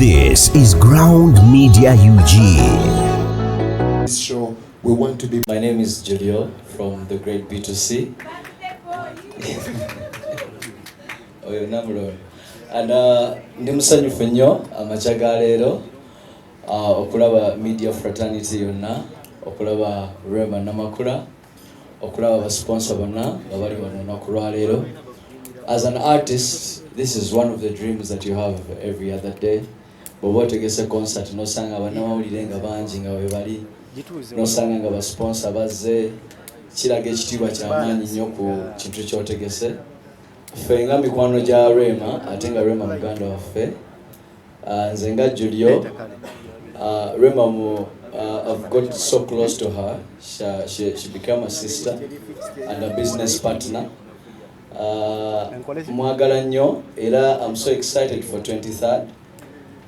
This is Ground Media UG. This show, we want to be. My name is Julio from the Great B2C. Oyo namulolo. And ndi musanyufu nnyo amachaga leero okulaba media fraternity yonna, okulaba Rema Namakula, okulaba ba sponsor bonna abali wano olunaku lwa leero. As an artist, this is one of the dreams that you have every other day. Bw'oba otegese concert nosanga bannamawulire nga bangi nga bwe bali, nosanga nga ba sponsor bazze, kiraga ekitiibwa ky'amaanyi nnyo ku kintu ky'otegese. Ffe nga mikwano gya Rema, ate nga Rema muganda waffe, nze nga Julio, Rema I've got so close to her. She became a sister and a business partner. Mwagala nnyo era I'm so excited for 23rd.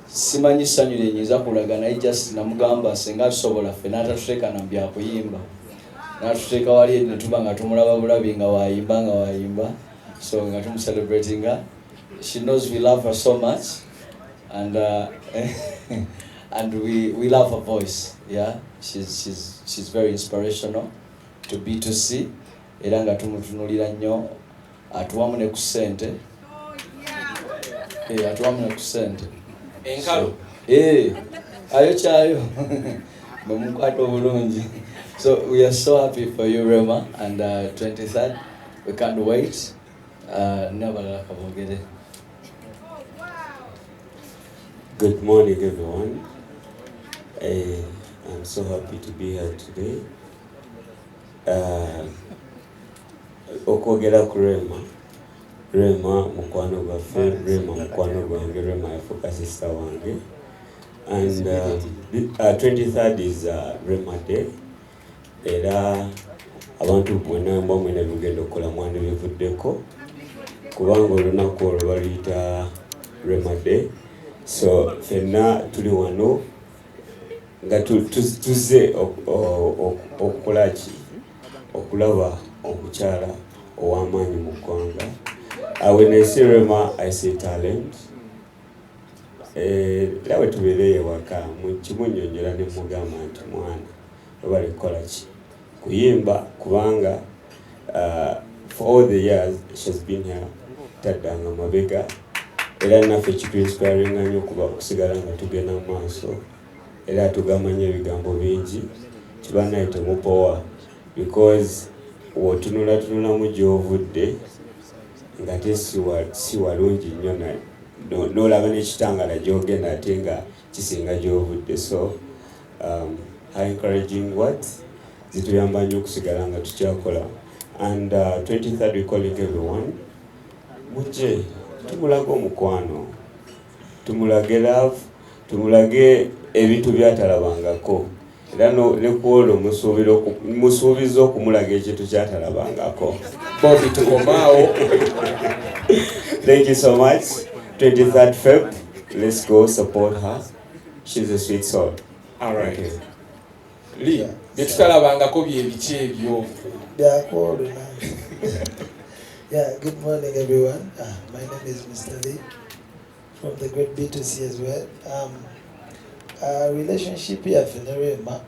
Simanyi ssanyu lyenyiza kulaga naye just namugamba senga tusobola ffe n'atatuteeka na bya kuyimba. N'atuteeka wali ne tuba nga tumulaba bulabi nga waayimba. So nga celebrating her. She knows we love her so much, and and we love her voice. Yeah, she's very inspirational to B2C. Era nga tumutunulira nnyo, atuwamu ne ku ssente. Atuwamu ne ku ssente. Enkalo. Ayo kyayo. Bamukwata obulungi. So we are so happy for you, Rema, and 23rd. We can't wait. Good morning, everyone. I'm so happy to be here today. Okwogera ku Rema mukwano gwaffe, Rema mukwano gwange, Rema yafuuka sister wange. And 23rd is Rema Day. Era abantu bonna mwena lugendo okukola mwana bevuddeko kubanga olunaku olwo baluyita Rema Day. So ffenna tuli wano nga tuzze okukola ki, okulaba omukyala ow'amaanyi mu ggwanga. When I see Rema, I see talent. Era bwe tubeera ewaka kimunnyonnyola ne mugamba nti mwana obale kukola ki, kuyimba kubanga for all the years she's been here taddanga mabega era naffe kituinspiringa nnyo okusigala nga tugenda mu maaso era tugamanya ebigambo bingi kibanayite mupowa because wotunula gy'ovudde nga te si walungi nnyo n'olaba n'ekitangala gy'ogenda ate nga kisinga gy'ovudde. So high encouraging words zituyamba nnyo okusigala nga tukyakola. And 23rd we calling everyone mujje tumulage omukwano, tumulage love, tumulage ebintu byatalabangako era ne kuolwo musuubiza okumulaga ekintu kyatalabangako. Bobby tukomaawo. Thank you so much. 23rd Feb, let's go support her. She's a sweet soul. All right. Okay. Lee, byetutalabangako byebiki ebyo? Yeah, good morning everyone. My name is Mr. Lee from the Great B2C as well. Relationship here for Rema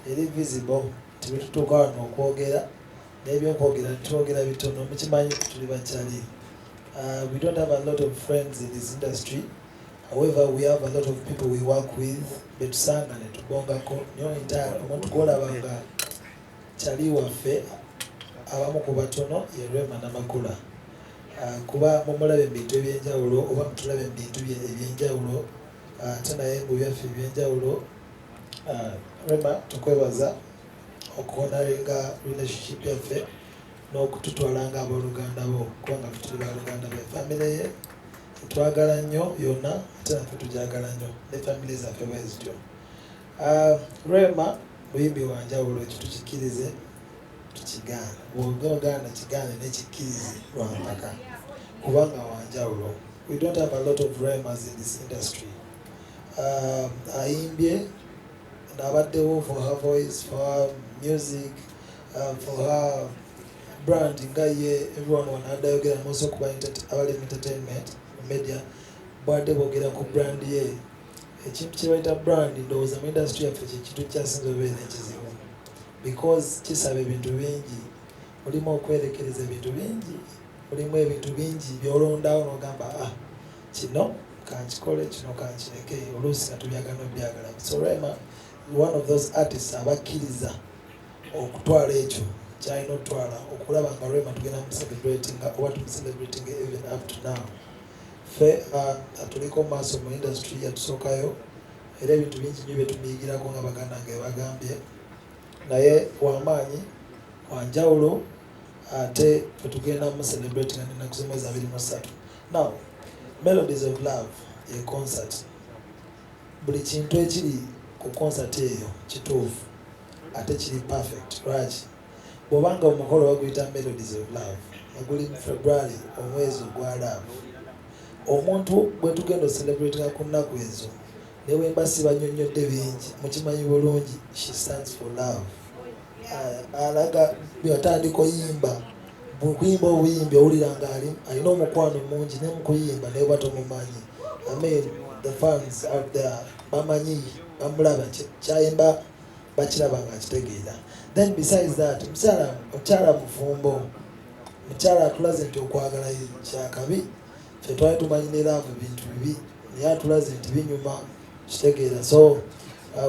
is visible. Tutuuka wano okwogera n'ebyokwogera twogera bitono mukimanyi tuli bakyali. We don't have a lot of friends in this industry. However, we have a lot of people we work with. Betusanga ne tubongako nyo entire omuntu kwolabanga kyali waffe abamu ku batono ye Rema Namakula. Kuba mumulaba ebintu ebyenjawulo oba mutulaba ebintu ebyenjawulo ate naye mu byaffe ebyenjawulo. Rema tukwebaza okuhonoringa relationship yaffe n'okututwala nga abooluganda bo kubanga tuli baluganda be. Family ye twagala nnyo yonna ate naffe tugyagala nnyo ne family zaffe bwe zityo. Rema muyimbi wa njawulo ekyo tukikkirize tukigaana. Bw'ogaana kigaane n'ekikkirize lwa mpaka kubanga wa njawulo. We don't have a lot of Remas in this industry. Ayimbye n'abaddewo for her voice, for her music, for her brand nga ye everyone wanadayogera most okuba abali entertainment media bwadde boogera ku brand ye ekintu kye bayita brand ndowooza mu industry yaffe kyekintu kyasinza obeera ekizibu because kisaba ebintu bingi, mulimu okwerekereza ebintu bingi, mulimu ebintu bingi byolondawo n'ogamba kino kankikole kino kankireke oluusi nga tubyagala nobyagala. So Rema one of those artists abakkiriza okutwala ekyo kyalina otwala okulaba nga Rema tugenda celebrating oba celebrating even up to now. Fe atuliko maaso mu industry yatusookayo era ebintu bingi nnyo byetumiyigirako nga baganda nga bagambye naye wamaanyi wanjawulo ate fetugenda mu celebrating n'ennaku z'omwezi 23. Now Melodies of Love ye concert, buli kintu ekiri ku concert eyo kituufu ate kiri perfect lwaki bw'obanga omukolo baguyita Melodies of Love aguli mu February omwezi ogwa love omuntu bwe tugenda celebrating ku nnaku ezo newe mbasi banyonyodde bingi mukimanyi bulungi she stands for love. Alaga byatandika oyimba bukuyimba obuyimbi owulira nga alina omukwano mungi ne mukuyimba naye batomumanyi. I mean the fans out there bamanyi bamulaba kyayimba bakiraba nga kitegeera. Then besides that mukyala mufumbo mukyala atulaze nti okwagala kyakabi ffe twali tumanyi ne love bintu bibi naye atulaze nti binyuma kitegeera. So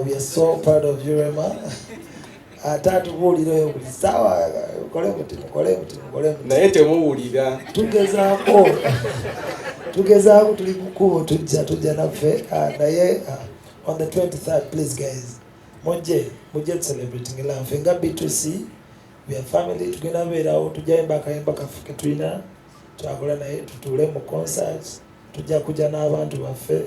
we are so proud of you Rema. Atatubuulirayo buli ssaawa mukole muti naye temuwulira tugezaako tuli mukubo tujja naffe naye on the 23rd please guys mujje celebrating love ffe nga B2C we are family tugenda beerawo tujjayimba akayimba kaffe ke tulina twakola naye tutuule mu concert tujja kujja n'abantu baffe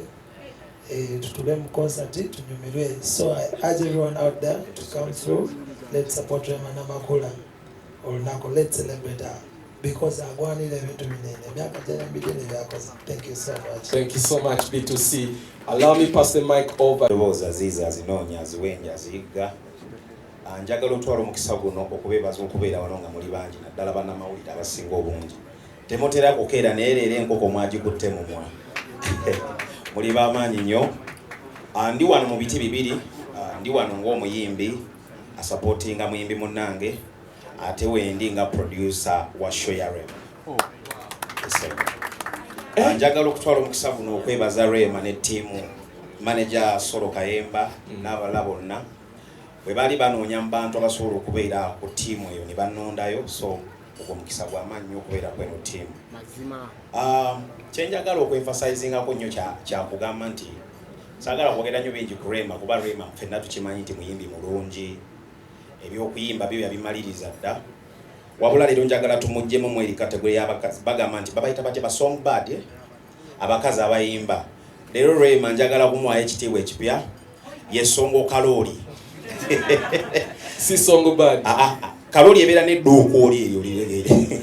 tutule mu concert tunyumirwe. So I urge everyone out there to come through. Let's support Rema Namakula olunaku, let's celebrate her because agwanira ebintu binene emyaka gyana mbidene byakoze. Thank you so much. Thank you so much B2C. Allow me pass the mic over. Ndowooza ziiza zinoonya aziwenja ziyigga njagala otwala omukisa guno okubeebaza okubeera wano nga muli bangi naddala bannamawulire abasinga obungi temutera kukeera naye leero enkoko mwagikutte mumwa muli bamaanyi nnyo. Ndi wano mu biti bibiri, ndi wano ng'omuyimbi asupportinga muyimbi munnange ate wendi nga producer wa show ya Rema. Njagala okutwala omukisa guno okwebaza Rema ne ttiimu manager Solo Kayemba n'abalala bonna bwe baali banoonya mu bantu abasobola okubeera ku ttiimu eyo ne bannondayo. So ogwo mukisa gw'amaanyi nnyo okubeera kweno ttiimu. Kyenjagala okwenfasizingako nnyo kyakugamba nti saagala kwogera nnyo bingi ku Rema kuba Rema ffenna tukimanyi nti muyimbi mulungi ebyokuyimba byo yabimaliriza dda wabula leero njagala tumuggyemu mu eri kategori y'abakazi bagamba nti babayita batya ba songbird abakazi abayimba. Leero Rema njagala kumuwayo ekitiibwa ekipya ye Songo Kalooli si songbird Kalooli ebeera n'edduukooli eryo lireere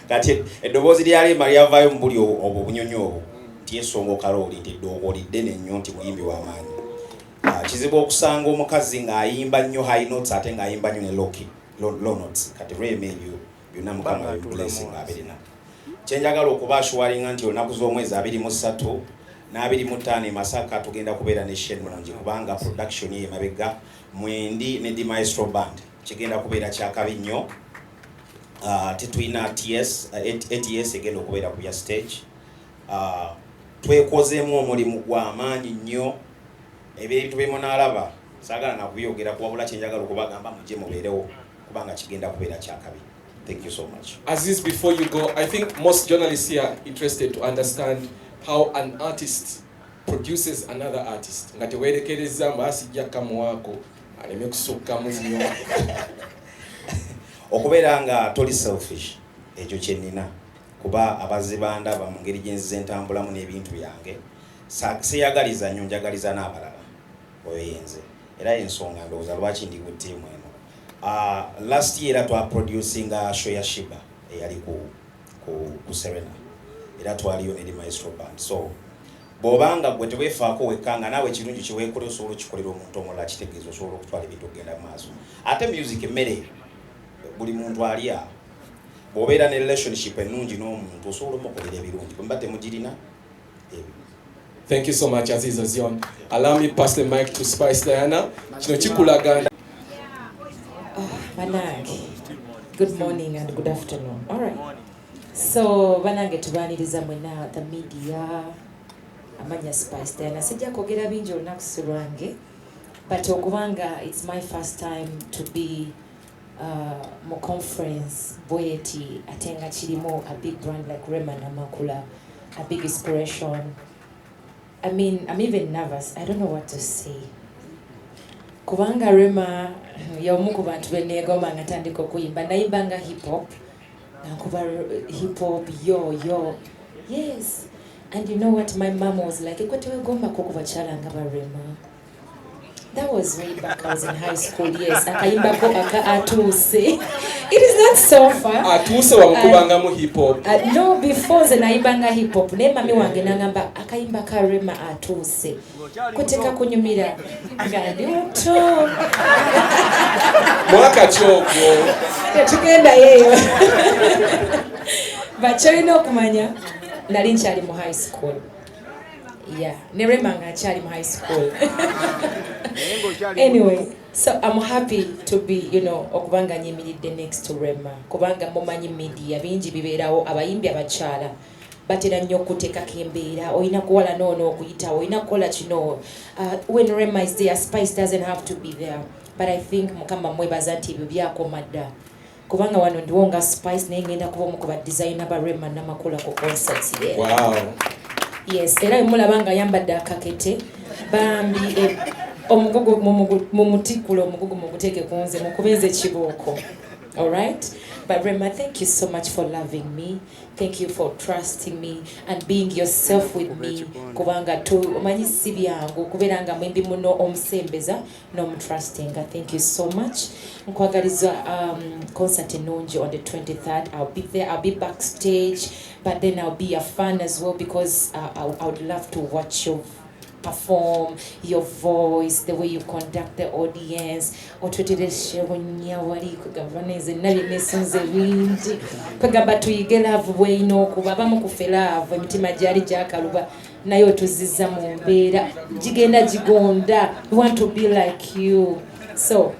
kati eddoboozi lya Rema lyavaayo mu buli obwo obunyonyi obwo nti ye Songo Kalooli nti edduukooli ddene nnyo nti muyimbi w'amaanyi. Kizibu okusanga omukazi ng'ayimba nnyo high notes ate ng'ayimba nnyo ne low notes. Kati Rema ebyo byonna Mukama blessing abirina. Kyenjagala okuba assuringa nti olunaku z'omwezi 23 n'25 Masaka tugenda kubeera ne Shed Mulungi kubanga production ye mabega mwendi ne The Maestro Band kigenda kubeera kyakabi nnyo. Tetulina ATS egenda okubeera ku ya stage. Twekozeemu omulimu gw'amaanyi nnyo ebintu bye munaalaba saagala nakubyogera kuwabula kyenjagala okubagamba mujje mubeerewo kubanga kigenda kubeera kyakabi. Thank you so much. Aziz, before you go, I think most journalists here are interested to understand how an artist produces another artist. Nga tewerekereza mbasijja kamuwako aleme kusukkamu nnyo. Okubeera nga toli selfish ekyo kyennina kuba abazibanda mu ngeri gye nzize ntambulamu n'ebintu byange siyagaliza nnyo njagaliza n'abalala oyo yenze era ensonga ndowooza lwaki ndi ku ttiimu eno. Last year twaproducinga show ya Shiba eyali ku Serena era twaliyo ne The Maestro Band. So bw'obanga gwe teweefaako wekkanga naawe ekirungi kyeweekola osobola okikolera omuntu omulala kitegeeza osobola okutwala ebintu okugenda mu maaso. Ate music emmere buli muntu alya bw'obeera ne relationship ennungi n'omuntu osobola omukolera ebirungi bwe mba temugirina Thank you so much, Aziz Azion. Allow me to pass the mic to Spice Diana. Banange, good morning and good afternoon. All right. So, Banange tubaniriza mwena the media, amanya Spice Diana. Sijja kwogera bingi olunaku lwange, but okubanga it's my first time to be mu conference bweti atenga kirimo a big brand like Rema Namakula, a big inspiration. I mean, I'm even nervous. I don't know what to say. Kubanga Rema y'omu ku bantu beneegoma nga tandika okuyimba nayimbanga hip hop nakuba hip hop yo yes. And you know what my mom was like, ekwe tewegomba ko ku bakyala nga ba Rema. That was way back. I was in high school. Yes, akayimba ko aka atuse. It is not so far. Atuse wamukubanga mu hip hop. No, before ze nayimbanga hip hop. Ne mami wange nangamba akayimba ka Rema atuse. Kuteka kunyumira ngandi oto. Mwaka kyoko. Tugenda yeyo. Bacholina okumanya nali nkyali mu high school. Yeah, ne Rema nga akyali mu high school. Anyway, so I'm happy to be, okubanga nyimiridde next to Rema. Kubanga mumanyi media bingi bibeerawo abayimbi abakyala batera nnyo okuteekako embeera, olina kuwala noono okuyitawo, olina kukola kino. When Rema is there, Spice doesn't have to be there. But I think Mukama mwebaza nti ebyo byakoma dda. Kubanga wano ndiwo nga Spice naye ngenda kuba omu ku badesigner ba Rema Namakula ku concerts there. Wow. Yes, era mulaba nga yambadde akakete bambi omugogo mumutikulo omugogo muguteeke kunze mukubenze kibooko. All right? But Rema, thank you so much for loving me. Thank you for trusting me and being yourself with me. Kubanga tu omanyi si byangu kubeera nga mwembi muno omusembeza n'omutrustinga. Thank you so much. Nkwagaliza concert ennungi on the 23rd. I'll be there. I'll be backstage, but then I'll be a fan as well because I would love to watch you perform, your voice, the way you conduct the audience. Otwetereshe bunyawali kugavaneze nali nesonze bingi kugamba tuyige love bweino kuba bamu kufelavu emitima gyali gyakaluba nayo tuziza mu mbeera gigenda gigonda. We want to be like you. So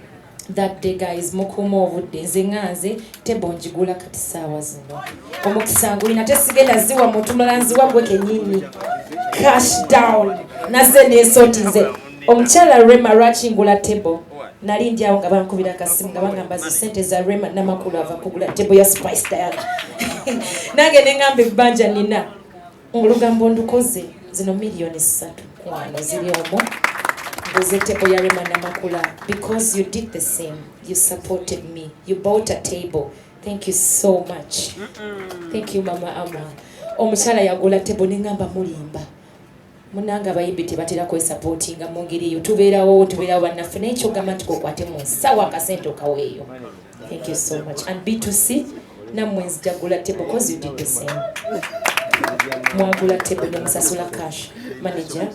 that day guys, mukuma obudde nze nganze tebonjigula kati saawa zino omukisa ngulina tesigenda ziwa mutumula nziwa gwe kenyini cash down naze nesoti nze omukyala Rema lwakingula table nali ndyawo nga bankubira akasimu nga bangamba sente za Rema Namakula ava kugula table ya Spice Diana. Nange nengamba ebbanja nina olugambo ndukoze zino miliyoni 3 kwano ziri omwo ndoze table ya Rema Namakula because you did the same. You supported me. You bought a table. Thank you so much. Thank you Mama Ama. Omukyala yagula table nengamba mulimba munanga abayimbi tebatera kwesupportinga mu ngeri eyo tubeerawo bannaffe n'ekyo gamba nti kokwate mu nsawo akasente okaweeyo. Thank you so much. And B2C nammwe nzijagula table because you did the same. Mwagula table ne musasula cash. Manager,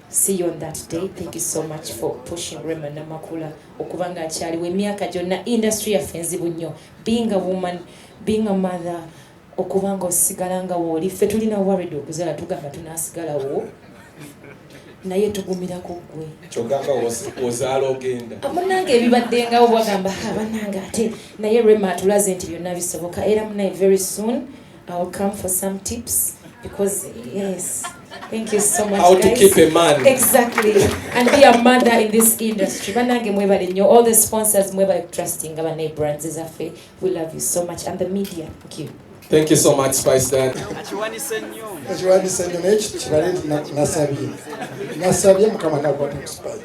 see you on that day. Thank you so much for pushing Rema Namakula okubanga akyaliwo emyaka gyonna industry yaffe nzibu nnyo. Being a woman, being a mother, okubanga osigalanga wooli ffe tulina worried okuzala tugamba tunaasigalawo naye tugumira ku ggwe kyogamba ozaala ogenda amunange ebibaddengawo bwagamba abanange ate naye Rema atulaze nti byonna bisoboka era munaye very soon I'll come for some tips because yes, thank you so much how guys. To keep a man exactly and be a mother in this industry. Banange mwebale nnyo, all the sponsors mwebale trusting abane brands ezaffe. We love you so much and the media. Thank you. Thank you so much Spice Diana. Achiwanise nnyo n'ekyo kibale nasabye Mukama n'akwata ku Spice.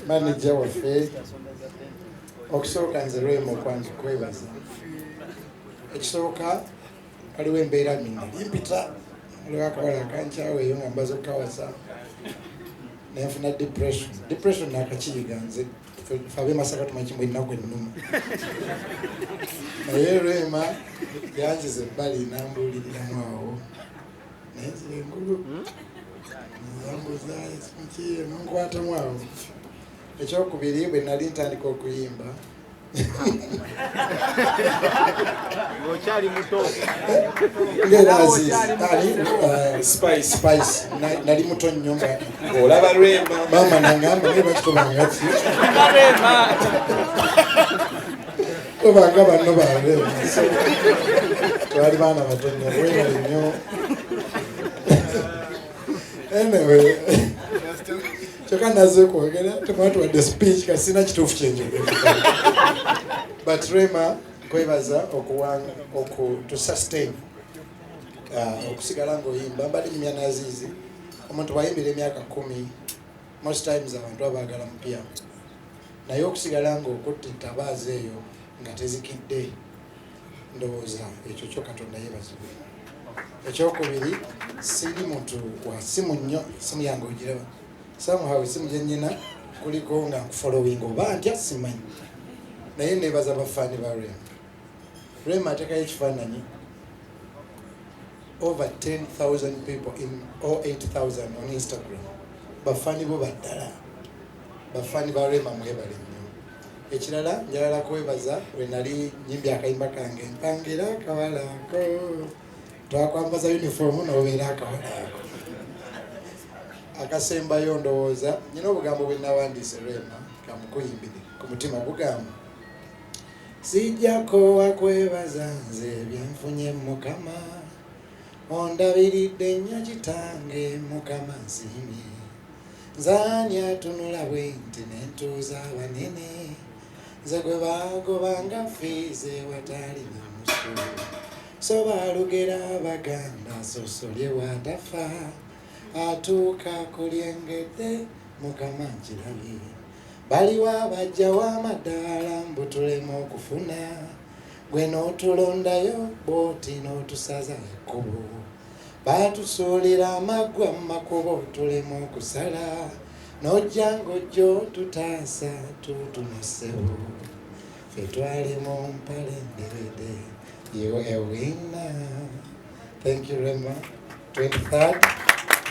Manager waffe okusooka nze Rema okwanza okwebaza. Ekisooka waliwo embeera mingi mpita waliwo akawala akankyaweeyo nga mbaza okukawasa nenfuna depression nakakiyiga nze fabe Masaka tumanyi ennaku ennuma naye Rema yanziza ebbali nambuuliriramu awo nenzira engulu nambuuza nkwatamu awo. Ekyokubiri bwe nali ntandika okuyimba Spice. Nali muto nnyo nga olaba Rema maama nangamba naye bakitobangati tobanga banno balema twali baana batonya webali nnyo. Anyway, kyokka naze kwogera temwatuwadde speech kasina kituufu kyenjogera. But Rema kwebaza to sustain okusigala ng'oyimba. Mbadde nyumya nazizi omuntu wayimbira emyaka 10 most times abantu abaagala mupya naye okusigala ng'okutte entabaaza eyo nga tezikidde ndowooza ekyo kyo Katonda yeebazibwe. Ekyokubiri siri muntu wa simu nnyo, simu yange ogiraba somehow simu gyennyina kuliko nga nkufollowing oba ntya simanyi naye neebaza bafaani ba Rema. Rema ateekayo ekifaananyi over 10,000 people or 8,000 on Instagram. Bafaani bo baddala, bafaani ba Rema mwebale nnyo. Ekirala njalala kwebaza we nali nyimbye akayimba kange mpangira akawalako twakwambaza uniform n'obeera akawalako. Akasembayo ndowooza nyina obugambo bwe nawandiise Rema kamukuyimbire ku mutima bugamba sijjako wakwebaza nze byenfunye Mukama ondabiridde nnyo kitange Mukama nsiimye nzaani atunula bwe nti n'entuuza abanene nze gwe baagobanga fiize watalina musu so balugera Abaganda sosolye watafa atuuka kulyengedde Mukama nkirabye baliwo abajjawo amadaala mbu tulema okufuna gwe n'otulondayo booti n'otusaza ekkubo baatusuulira amaggwa mu makubo tulema okusala n'ojja ng'ojja otutaasa tutunosewo ffe twali mu mpale nderede. You a winner. Thank you, Rema. 23rd,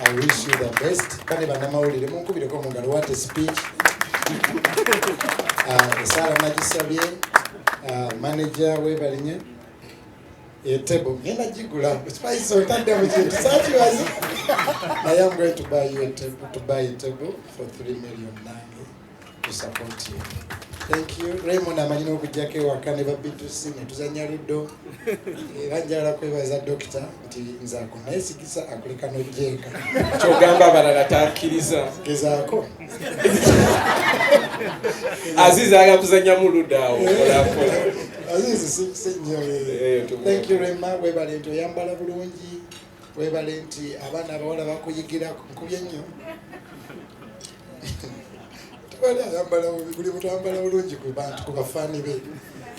I wish you the best. Kani banamawulire munkubireko mungalo, what a speech. Esala nagisabye manager webalinye table ngenda gigula spice otadde mu kintu sakiwazi. I am going to buy you a table for 3 million nange to support you. Thank you. Raymond amanyina okujjako ewaka ne babitusi ne tuzanya luddo era njagala kwebaza dokita nti nze ako nayesigisa akuleka n'ojjeeka kyogamba abalala takkiriza gezaako Azizi aga kuzanya mu luddo awo olakola Azizi si nnyo. Thank you Rema, webale nti oyambala bulungi, webale nti abaana abawala bakuyigira nkubye nnyo.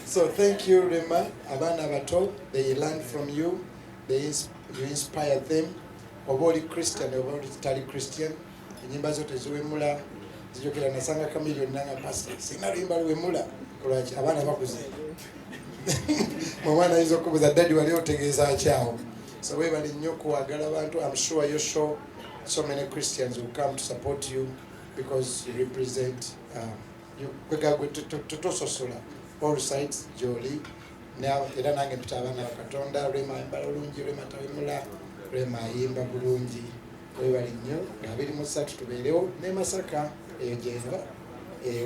So thank you Rema. Abaana bato, they learn from you, you inspire them. Oba Christian oba tali Christian, enyimba zote ziwemula zijokera nasanga kamilion nanga pastor sina limba liwemula kulaki abaana bakuze mwana hizo kubuza daddy wali otegeeza akyao. So we bali nnyo kuwagala abantu. I'm sure you show so many Christians will come to support you because you represent you tutososola all sides jolly now era nange tutabana Katonda. Rema yambala bulungi, Rema tawemula, Rema yimba bulungi. Webali nnyo nga 23 tubeerewo ne Masaka eyo gyenva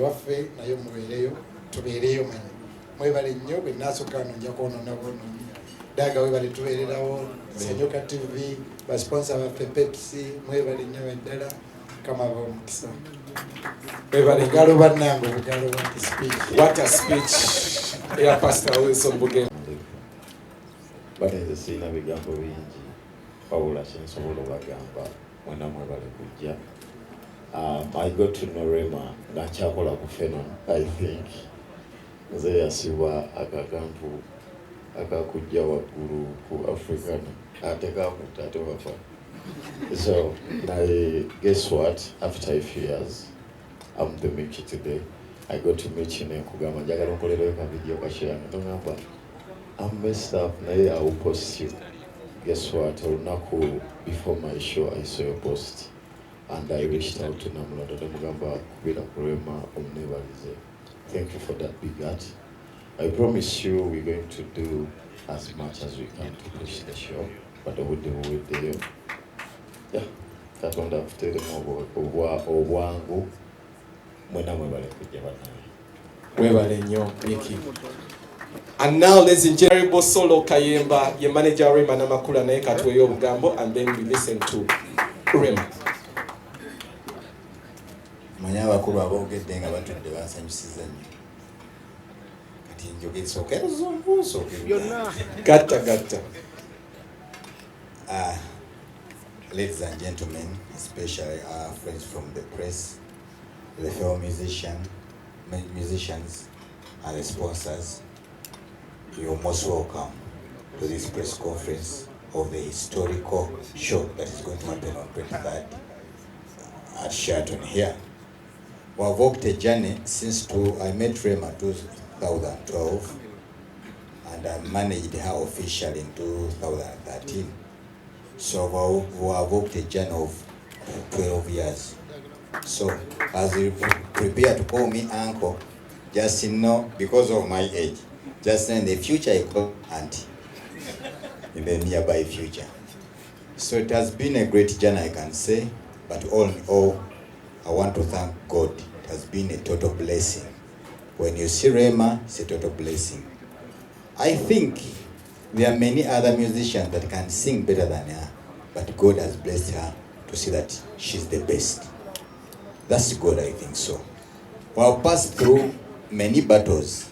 waffe nayo mubeereyo tubeereyo manyi. Mwebali nnyo bwe nasooka nojja kwonoona bwonoonyi daga webali tubeererawo Senyoka TV basponsor baffe Pepsi. Mwebali nnyo eddala kama bomukisa. Bugalo bannange bugalo bwa speech. What a speech. Yeah, Pastor Wilson Buge. Bateze sina bigambo bingi wabula kyensobola obagamba mwena mwebale kujja. I got to know Rema nga nkyakola ku Fenon. I think nze yasibwa akakantu akakujja waggulu ku African ate kakutte ate wafa. So guess what, after a few years I'm the Mickey today. I got to meet you nkugamba njagala nkolereyo ka video kashiranga tongamba I'm messed up naye I will post you. Guess what, olunaku before my show I saw your post and I reached out to Namakula ndamugamba kubira ku Rema omnebalize. Thank you for that big heart. I promise you we're going to do as much as we can to push the show, but with the yeah, Katonda afuteeremu obwangu mwena mwebale kujja bannange. Webale nnyo Mickey. And now ladies and gentlemen, Bosolo Kayemba, your manager Rema Namakula naye katweyo obugambo, and then we listen to Rema. Manya abakulu aboogedde nga batudde bansanyusiza nnyo. Kati njogera sookera zombo sookera. Gatta. Ladies and gentlemen, especially our friends from the press, the fellow musicians, and the sponsors, you're most welcome to this press conference of the historical show that is going to happen on 23rd at Sheraton here. We have walked a journey since I met Rema 2012, and I managed her officially in 2013. So we have walked a journey of 12 years. So as you prepare to call me uncle, just know, because of my age, just know in the future I call auntie, in the nearby future. So it has been a great journey, I can say, but all in all, I want to thank God. It has been a total blessing. When you see Rema, it's a total blessing. I think there are many other musicians that can sing better than her, but God has blessed her to see that she's the best. That's God, I think so. We have passed through many battles,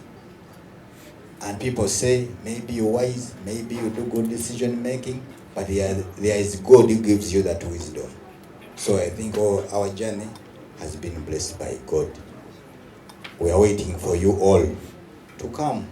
and people say, maybe you're wise, maybe you do good decision making, but there is God who gives you that wisdom. So I think our journey has been blessed by God. We are waiting for you all to come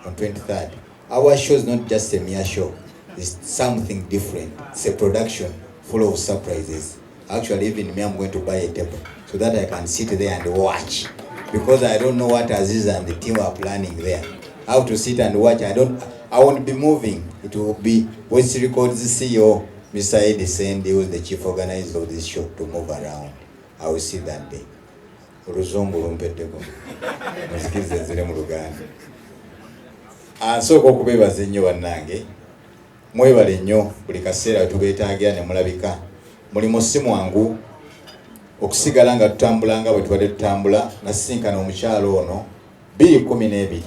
on 23rd. Our show is not just a mere show. It's something different. It's a production full of surprises. Actually, even me, I'm going to buy a table so that I can sit there and watch. Because I don't know what Aziz and the team are planning there. I have to sit and watch. I won't be moving. It will be West Records CEO, Mr. Eddie Sandy, who is the chief organizer of this show, to move around. I will see that day. Ansooka okubeebaza ennyo bannange, mwebale nnyo buli kaseera tubeetaagira ne mulabika. Mulimu si mwangu okusigala nga tutambula nga bwe tubadde tutambula, nasisinkana omukyalo ono 2012.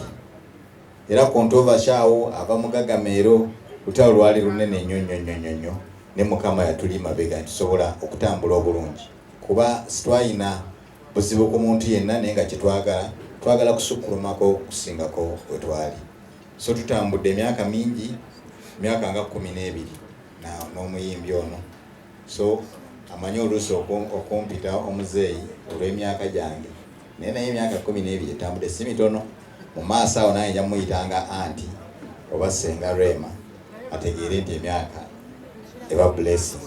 Era kontova kyawo ava mu Gagameero, lutalo lwali lunene nnyo ne Mukama yatuli mabega tusobola okutambula obulungi. Kuba sitwalina buzibu ku muntu yenna naye nga twagala kusukkulumako kusingako we twali. So tutambudde emyaka mingi, myaka nga 12 n'omuyimbi ono. So amanyi oluusi okumpita omuzeeyi olw'emyaka gyange. Naye emyaka 12 etambudde si mitono. Mu maaso awo naye njamuyitanga anti oba senga Rema, ategeere nti emyaka eba blessing.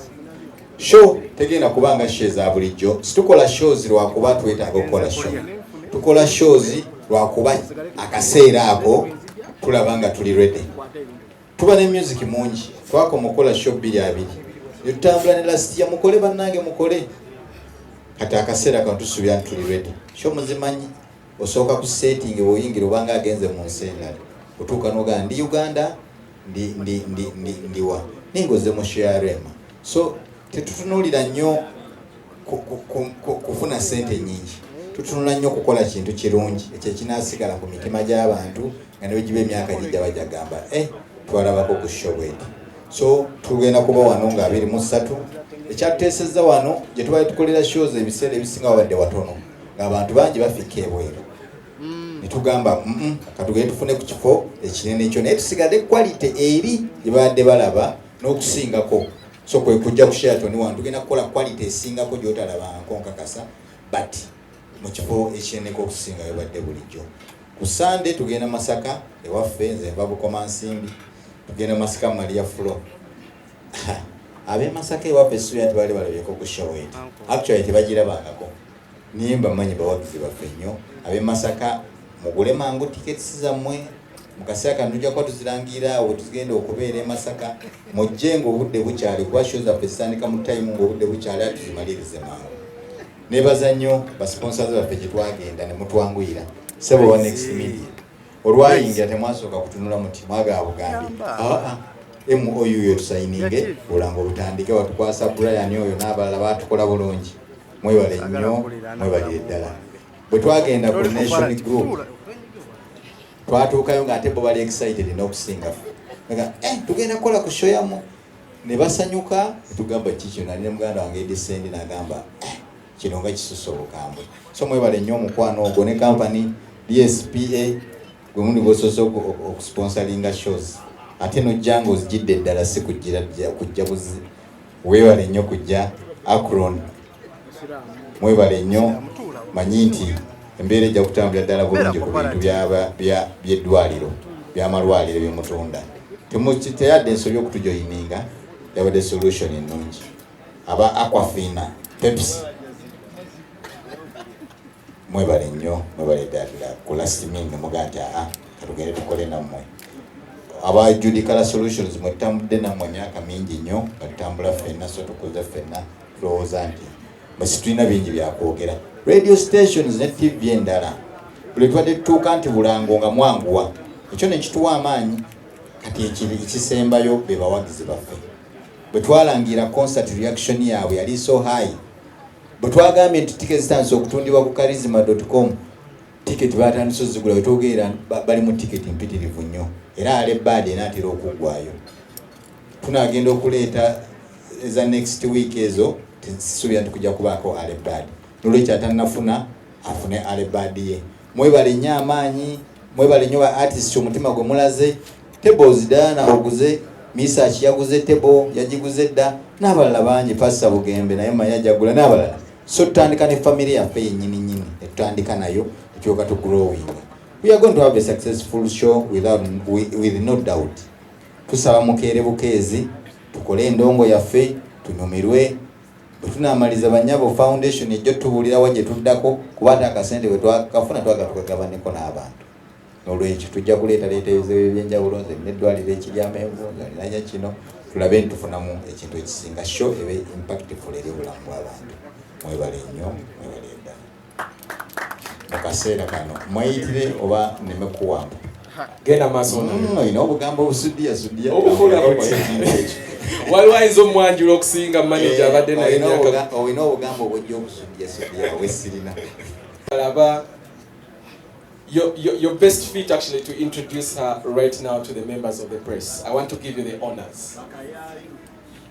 Show tegenda kubanga show za bulijjo. Situkola shows lwakuba twetaaga okukola show. Tukola shows lwakuba akaseera ako tulaba nga tuli ready. Tuba ne music mungi. Twakomokola show 2 yotambula ne last year mukole bannange mukole. Kati akaseera kano tusubira tuli ready. Show muzimanyi osooka ku setting oyingira obanga agenze mu nsendali. Otuuka n'ogamba ndi Uganda ndiwa. Ningoze mu show ya Rema. So tetutunulira nnyo kufuna sente nyingi. Tutunula nnyo kukola kintu kirungi ekyo kinaasigala ku mitima gy'abantu nga ne wegiba emyaka gijja bajja gamba twalabako ku show bweti. So tugenda kuba wano nga 23. Ekyatuteesezza wano gye tubali tukolera shows ebiseera ebisinga wabadde watono ng'abantu bangi bafika ebweru. Ne tugamba katugende tufune ku kifo ekinene ekyo naye tusigadde quality eri gye babadde balaba n'okusingako. So kwe kujja ku Sheraton wano tugenda kukola quality esingako gy'otalabangako nkakasa, but mu kifo ekineneko okusinga yobadde bulijjo. Ku Sunday tugenda Masaka ewaffe nze nva Bukoma Nsimbi, tugenda Masaka Maria Flo. Abe Masaka ewaffe suya tebali balabyeko ku show eti. Actually tebagirabangako. Nimba manyi bawagizi baffe nnyo. Abe Masaka mugule mangu tickets zammwe. Mukaseera kano tujja kuba tuzirangira awo tugenda okubeera e Masaka. Mujje ng'obudde bukyali kuba show zaffe zitandika mu time ng'obudde bukyali ate tuzimalirize mangu. Nebaza nnyo ba sponsors baffe gye twagenda ne mutwanguyira. Sebo wa Next Media. olwayingira temwasooka kutunula muti mwagaa Bugambi MOU yo tusayinige obulango butandike watukwasa Brian oyo n'abalala batukola bulungi mwebale nnyo mwebalire ddala bwe twagenda ku nation group twatuukayo ng'ate bo bali excited n'okusinga tugenda kukola ku show yamu ne basanyuka netugamba kikyo nali ne muganda wange Edisendi n'agamba kino nga kisusa obukambwe so mwebale nnyo omukwano ogwo ne company DSPA gwe mundi bosoose okusponsoringa shows ate nojjanga ozijidde eddala si kujja buzi weebale nnyo kujja Akron mwebale nnyo manyi nti embeera ejja kutambula ddala bulungi ku bintu by'eddwaliro by'amalwaliro byemutunda teyadde ensobi okutujoyininga yabadde solution ennungi aba Aquafina Pepsi mwebale nnyo mwebale ddala ku last minute muga nti katugende tukole nammwe aba Judical Solutions mwetambudde nammwe emyaka mingi nnyo nga tutambula ffenna so tukoze ffenna tulowooza nti mwesi tulina bingi byakwogera radio stations ne TV endala buli twadde tutuuka nti Bulango nga mwanguwa ekyo ne kituwa amaanyi kati ekisembayo be bawagizi baffe bwe twalangira concert reaction yaabwe yali so high bwe twagambye nti tickets zitandise okutundibwa ku charisma.com ticket batandise ozigula bwe twogerera bali mu ticket mpitirivu nnyo era alebbaadi enaatera okuggwayo tunagenda okuleeta eza next week ezo tesisuubira nti kujja kubaako alebbaadi nolwekyo atannafuna afune alebbaadi ye mwebale nnyo amaanyi mwebale nnyo ba artist omutima gwe mulaze tables Diana oguze Misach yaguze table yagiguze dda n'abalala bangi Passa Bugembe naye mayajagula n'abalala so tutandika ne family yaffe yennyini tutandika nayo ekyoka to growing. We are going to have a successful show with no doubt. Tusaba mukeere bukeezi tukole endongo yaffe tunyumirwe tunamaliza Banyabo Foundation ejjo tubulira waje tuddako kubata akasente we twakafuna twagabaneko n'abantu nolwekyo tujja kuleeta ebyenjawulo nze n'eddwaliro ekiryamenvu nanya kino tulabe ntufunamu ekintu ekisinga show ebe impactful eri obulamu bw'abantu mwebale nnyo mwebale ddala mukaseera kano mwayitire oba nemekuwamba genda maaso ina obugambo busuddiya waliwo ayinza omwanjula okusinga manager abadde naye olina obugambo obwojja obusuddiya wesirina alaba your best fit actually to introduce her right now to the members of the press. I want to give you the honors.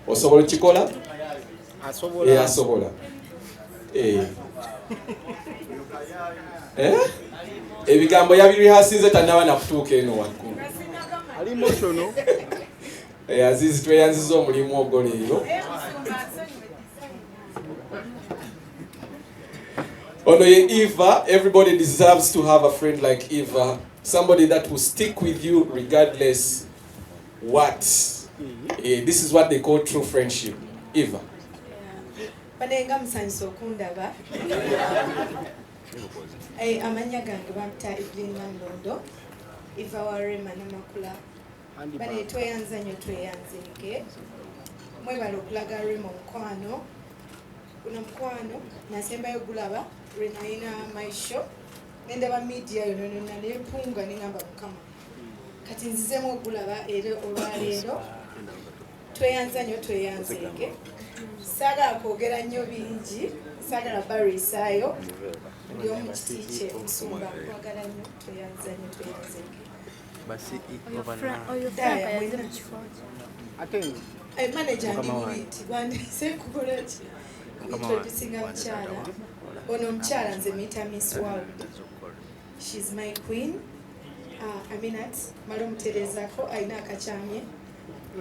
Osobola chikola? Asobola. Asobola. Ebigambo yabirihasinze tanaba nakutuuka eno waggulu. Ali emotional. Azizi tweyanziza omulimu ogwo leero. Ono ye Eva, everybody deserves to have a friend like Eva, somebody that will stick with you regardless what. This is what they call true friendship. Eva. Banenga msanyiso okundaba. Amanya gange bamta Ebiina Ndondo. Eva wa Rema Namakula. Bane tweyanza nnyo tweyanzike. Mwebale okulaga Rema omukwano. Kuna mukwano nasembayo gulaba Rena ina maisho nendaba media yono nepunga ningamba mukama kati nzizemu ogulaba era olwaleero tweyanza nnyo tweyanzeke saagala kwogera nnyo bingi saagala barisaayo ndi omu kiti kye nsumba kwagala nnyo tweyanza nnyo tweyanzeke manager ndimubiti gwandise kukola ki introducing Mchala. Ono Mchala nze muyita Miss World. She's my queen. Aminat Malum Terezako aina akachamye.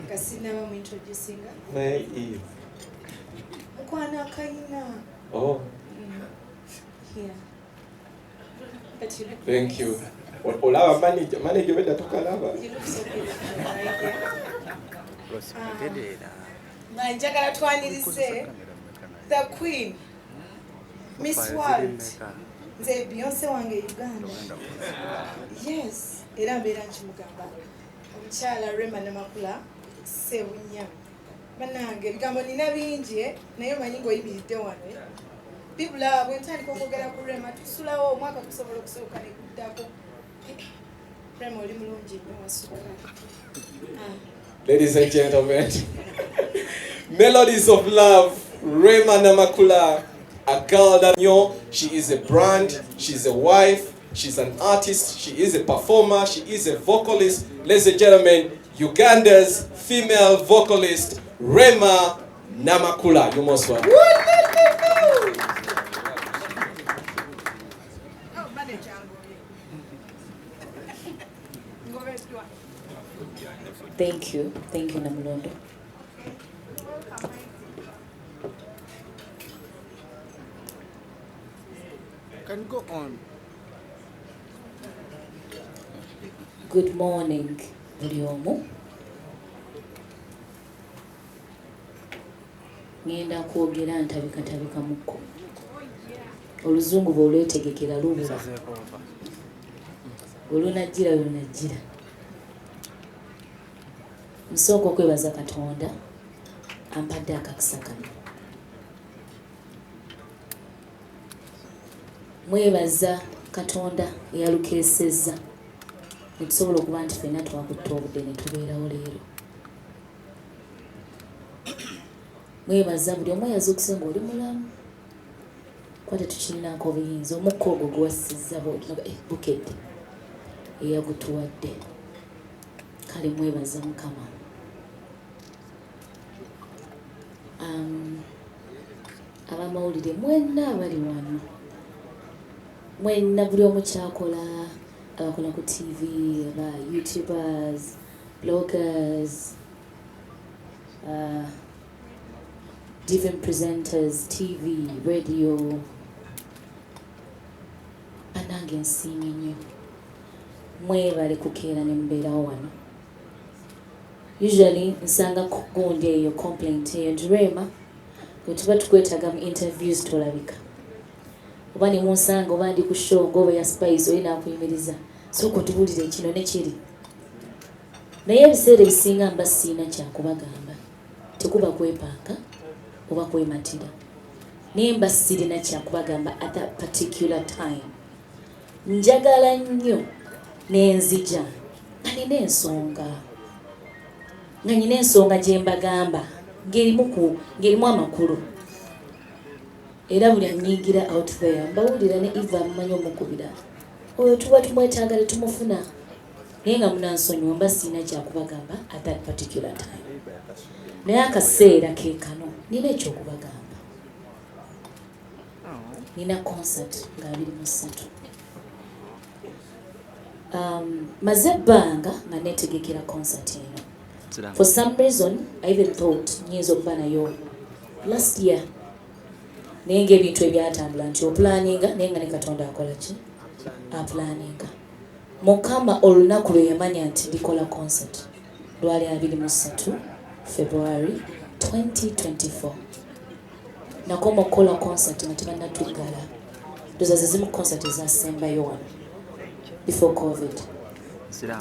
Kasina mu introducing. Where is? Mukwana kaina. Oh. Here. But you look Thank nice. you. Olaba manager wenda tukalaba. You look so good. Njagala twanirize the queen, Miss World, nze Beyonce wange Uganda. Yes, era mbeera nkimugamba. Omukyala Rema Namakula Sebunya. Banange ebigambo nina bingi naye omanyi ng'oyibiridde wano. Bibula bwe ntandika okwogera ku Rema tusulawo omwaka gusobola okusooka ne guddako. Rema oli mulungi nnyo wasuka. Ladies and gentlemen, Melodies of Love, Rema Namakula, a girl that she is a brand, she's a wife, she's an artist, she is a performer, she is a vocalist. Ladies and gentlemen, Uganda's female vocalist, Rema Namakula. You most welcome. Thank you Namulondo. Can go on. Good morning, buli omu. Ngenda kwogera ntabika mukko. Oluzungu bw'olwetegekera lubula. Olunajjira lunajjira. Nsooka okwebaza Katonda ampadde akakisa kano. Mwebaza Katonda eyalukeesezza ne tusobola okuba nti ffenna twakutte obudde ne tubeerawo leero. Mwebaza buli omu yazuukuse ng'oli mulamu. Kuba tetukirinako buyinza. Omukka ogwo guwassizza bukedde eyagutuwadde. Kale mwebaza Mukama. Abamawulire mwenna abali wano. Mwenna buli omu kyakola, abakola ku TV, aba YouTubers, bloggers, different presenters, TV, radio. Banange nsiimye nnyo. Mwebale kukeera ne mubeerawo wano. Usually nsanga kugundi eyo complaint eyo nti Rema bwe tuba tukwetaaga mu interviews tolabika. Oba ne munsanga oba ndi ku show ng'oba ya Spice oli n'akuyimiriza. Sooka otubuulire kino ne kiri. Naye ebiseera ebisinga mba siina kyakubagamba. Tekuba kwepaaka oba kwematira. Naye mba sirina kyakubagamba at that particular time. Njagala nnyo n'enzija nga nina ensonga gye mbagamba ng'erimu amakulu. Era buli anyigira out there mbawulira ne Eva mmanyi omukubira. Oyo tuba tumwetaaga ne tumufuna. Naye nga munansonyiwa mba sirina kyakubagamba at that particular time. Naye akaseera ke kano nina ekyokubagamba. Nina concert nga 23. Maze ebbanga nga neetegekera concert eno. For some reason, I even thought nyinza okuba nayo last year. Naye ng'ebintu ebyatambula nti opulaninga naye nga ne Katonda akola ki? Apulaninga. Mukama olunaku lwe yamanya nti ndikola concert lwali 23 February 2024. Nakoma okukola concert nga tebannatuggala. Ndoza ze zimu concert ezasembayo wano before COVID.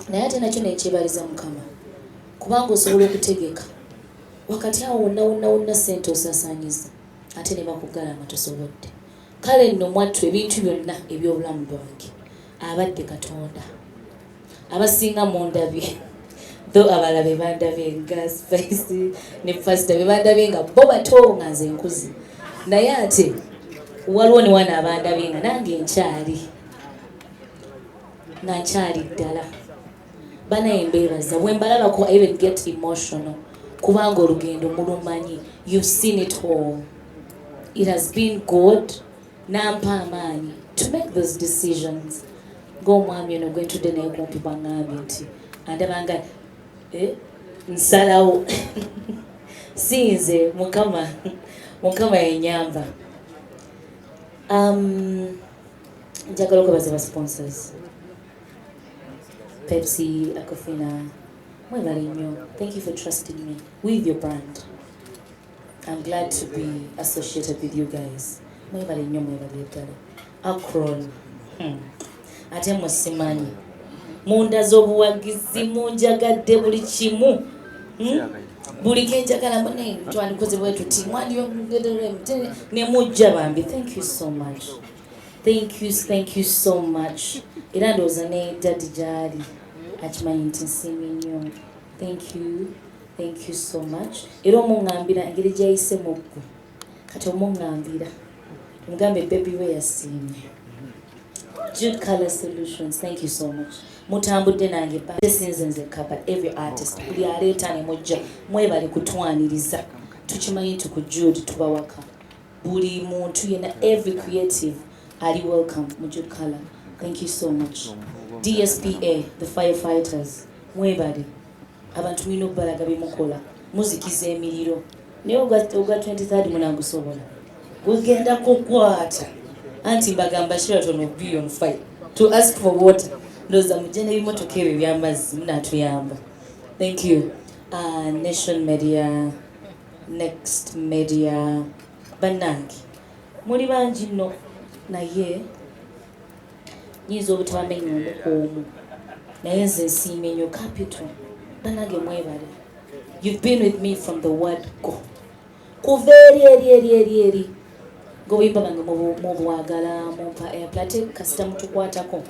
Naye ate nakyo nekyebaliza Mukama. Kubanga osobola okutegeka. Wakati awo wonna ssente osasaanyiza. Ate ne bakugala nga tosobodde. Kale nno mwattu ebintu byonna eby'obulamu bwange abadde Katonda. Abasinga mundabye. Though abalabe bandabye nga Spice ne Pastor bandabye nga bo bato nga nze nkuzi. Naye ate waliwo ne wana abandabye nga nange nkyali ddala. Banaye mbeebaza bwe mbalabako I even get emotional kubanga olugendo mulumanyi. You've seen it all. It has been good. Nampa amaanyi to make those decisions. Ng'omwami ono gwe ntudde naye kumpi bwangambye nti andabanga nsalawo sinze Mukama yenyamba. Njagala okwebaza ba sponsors. Pepsi, Aquafina, mwebale nnyo. Thank you for trusting me with your brand. I'm glad to be associated with you guys. Mwebale nnyo ddala. Akron. Ate musimanyi. Munda z'obuwagizi munjagadde buli kimu. Buli kenjagala mune twandikoze bwe tuti mwandi ne mujja bambi. Thank you so much. Thank you so much. Era ndowooza ne Daddy gyali akimanyi nti nsiimye nnyo. Thank you so much. Era omuŋŋambira engeri gy'ayise mu ggwe kati omuŋŋambira omugambe baby we yasiimye. Jude Color Solutions, thank you so much. Mutambudde nange sinze nzekka, but every artist buli aleeta ne mujja mwebale kutwaniriza. Tukimanyi nti ku Jude tubawaka buli muntu yena, every creative ali welcome mu Jude Color. Thank you so much. DSPA, the firefighters, mwebale abantu mulina okubalaga bemukola muzikiza emiriro naye ogwa 23rd munagusobola gugenda kukwata anti mbagamba Sheraton will be on fire to ask for water ndoza mujene bimotoka ebyo byamazzi munatuyamba. Thank you. Nation Media, Next Media, bannange muli bangi nno naye nyinza obutabamenya omukuumu naye nze nsiimye nnyo Capital. Bannange mwebale. You've been with me from the word go. Kuva eri ng'obuyimba bange mubwagala mumpa airplate kasita mutukwatako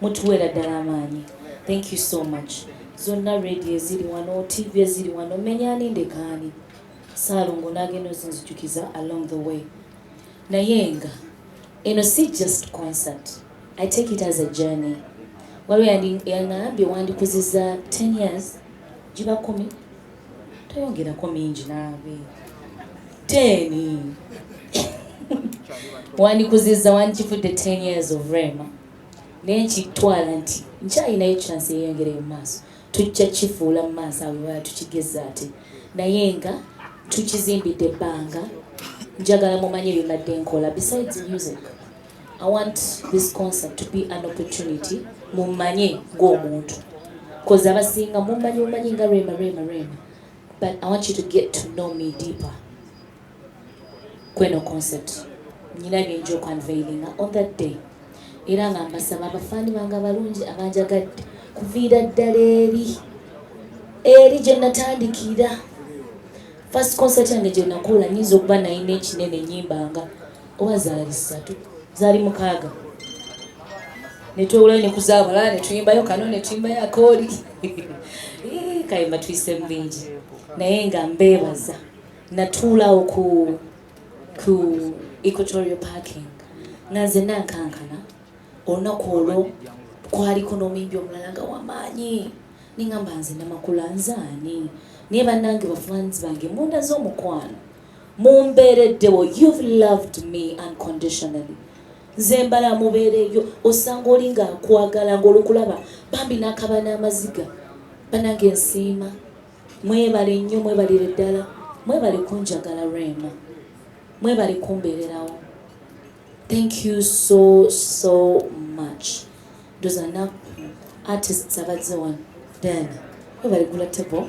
mutuweera ddala amaanyi. Thank you so much. Zonna radio eziri wano, TV eziri wano, menyani ndekaani Saalongo n'agenda ozinzijukiza along the way. Naye nga eno si just concert. I take it as a journey. Waliwo yangambye wandikuziza 10 years jiba 10 toyongerako mingi naabe 10 wandikuziza wandikifudde 10 years of Rema naye nkitwala nti nkyalinayo chance eyeyongereyo mu maaso tujja kifuula mu maaso awo wala tukigeza ate naye nga tukizimbidde ebbanga njagala mumanye byembadde nkola. Besides music, I want this concert to be an opportunity mumanye ng'omuntu because abasinga mumanyi nga Rema, but I want you to get to know me deeper. Kweno concert nyina byenjo unveiling on that day era nga mbasaba abafaani bange abalungi abanjagadde kuviira ddala eri gye natandikira. First concert yange gye nakola nyinza okuba nalina ekinene nyimbanga oba zaali 3 zaali 6 netwewulayo ne kuzaabala ne tuyimbayo kano ne tuyimbayo akooli kayimba tuyise mu bingi naye nga mbeebaza natuulawo ku Equatorial Parking nga nze nankankana olunaku olwo kwaliko n'omuyimbi omulala nga wamaanyi ningamba nze Namakula nzaani naye bannange bafanzi bange munda z'omukwano mumbeereddewo. You've loved me unconditionally. Nze mbala mubeereyo osanga oli nga akwagala ng'olukulaba bambi n'akaba n'amaziga. Bannange nsiima mwebale nnyo, mwebalire ddala, mwebale kunjagala Rema, mwebale kumbeererawo. Thank you so much. Ndoza na artists abazze wano then mwebale gula table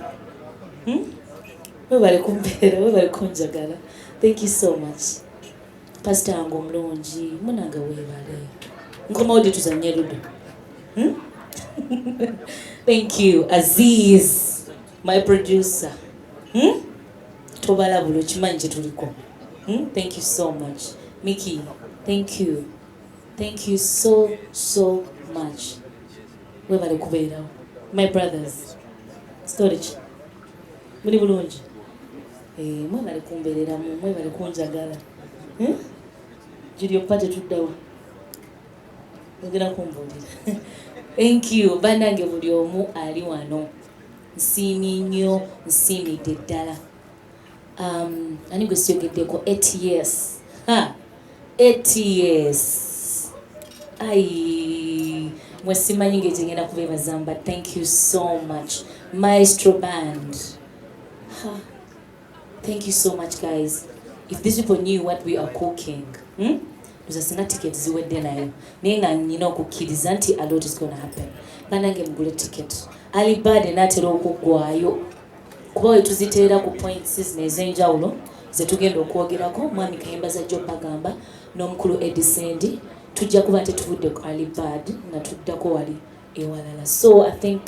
mwebale kumbeera, mwebale kunjagala. Thank you so much. Pastor wange omulungi munange weebale nkomawo gye tuzanye ludo. Thank you Aziz, my producer. Tobala bulo kimanyi kye tuliko. Thank you so much Mickey. Thank you so much. Webale kubeerawo. My brothers, storage muli bulungi mwebale kumbeereramu, mwebale kunjagala. Jiri okupate tuddawo ogera kumbuulira. Thank you bannange buli omu ali wano nsiimye nnyo, nsiimidde ddala. Ani gwe siyogeddeko 8 years 8 years mwe simanyi ng'ekyo ngenda kubeebaza but thank you so much Maestro Band. Thank you so much guys. If these people knew what we are cooking, singa tickets ziwedde nayo naye nga nnina okukkiriza nti a lot is gonna happen. Bannange mugule ticket. Alibade n'atera okuggwayo kuba we tuziteera ku points zino ez'enjawulo ze tugenda okwogerako. Mwami Kayimbaza Job agamba n'omukulu Edisendi tujja kuba tetuvudde ku Alibad nga tuddako wali ewalala. So I think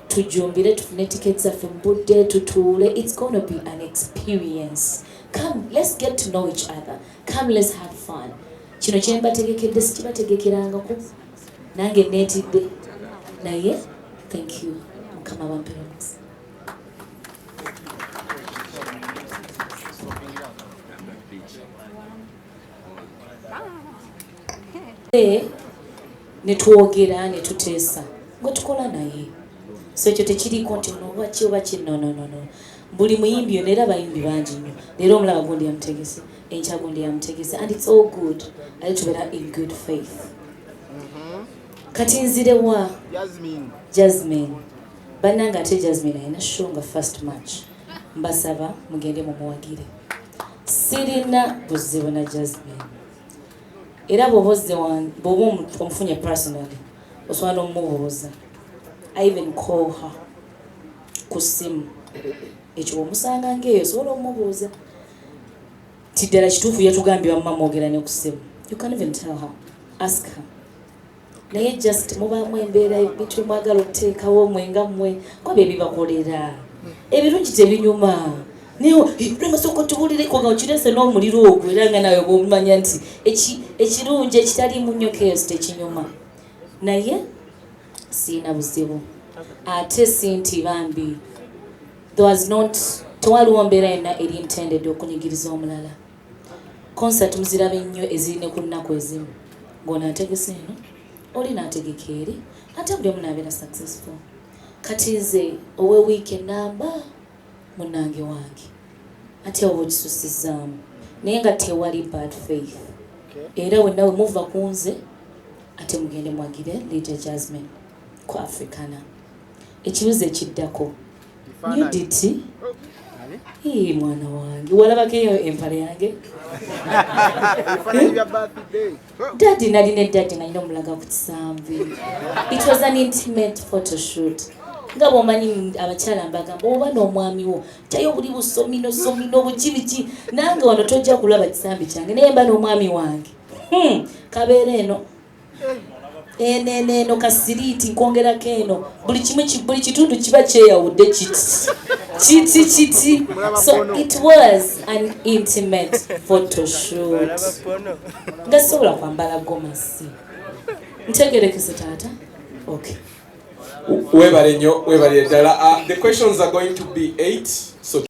tujumbire tufune tickets zaffe mu budde tutuule. It's gonna be an experience. Come, let's get to know each other. Come, let's have fun. Kino kye mbategekedde sikibategekerangako nange neetidde naye Thank you. Mukama bampere omukisa. Netwogera netuteesa gwe tukola naye so ekyo tekiriiko nti onobaki oba no. Buli muyimbi yo neera abayimbi bangi nnyo leero omulaba gundi yamutegese enkya gundi yamutegese and it's all good ale tubeera in good faith. Kati nzirewa Jasmine bannanga ate Jasmine ayina show nga first match mbasaba mugende mumuwagire sirina buzibu na Jasmine era bw'obozze bw'oba omufunye personally osobola n'omubuuza. I even call her ku ssimu ekyo omusanga ng'eyo osobola omubuuza ti ddala kituufu yatugambye wamma mwogera ne ku ssimu. You can even tell her, ask her. Naye just mubaamu embeera bitwe mwagala okuteekawo mwenga mmwe kwaba ebibakolera ebirungi tebinyuma niyo Rema soko tubulireko nga okirese n'omuliro ogwo era nga nawe bw'omanya nti ekirungi ekitali mu nnyo chaos tekinyuma. Naye siina buzibu ate si nti bambi tewaliwo mbeera yonna eri intended okunyigiriza omulala. Concert muzirabe nnyo ezirine ku nnaku ezimu ng'onaategese eno oli naategeka eri ate buli omu naabeera successful. Kati nze owe wiiki enamba munnange wange ate oba okisusizzaamu naye nga tewali bad faith era wenna we muva ku nze ate mugende mwagire Lydia Jasmine ku Africana. Ekibuzo ekiddako nyuditi mwana wange walabako eyo empale yange dadi nalina eddadi nalina omulaga ku kisambi. It was an intimate photo shoot. Nga bw'omanyi abakyala mbagamba oba n'omwami wo kyayo buli busomino bukibiki nange wano tojja kulaba kisambi kyange naye mba n'omwami wange kabeera eno eno kasiriiti nkwongerako eno buli kitundu kiba kyeyawudde kiti. So it was an intimate photo shoot. Nga sobola kwambala gomasi ntegerekese taata. Okay. Webale nnyo, webale ddala. The questions are going to be 8.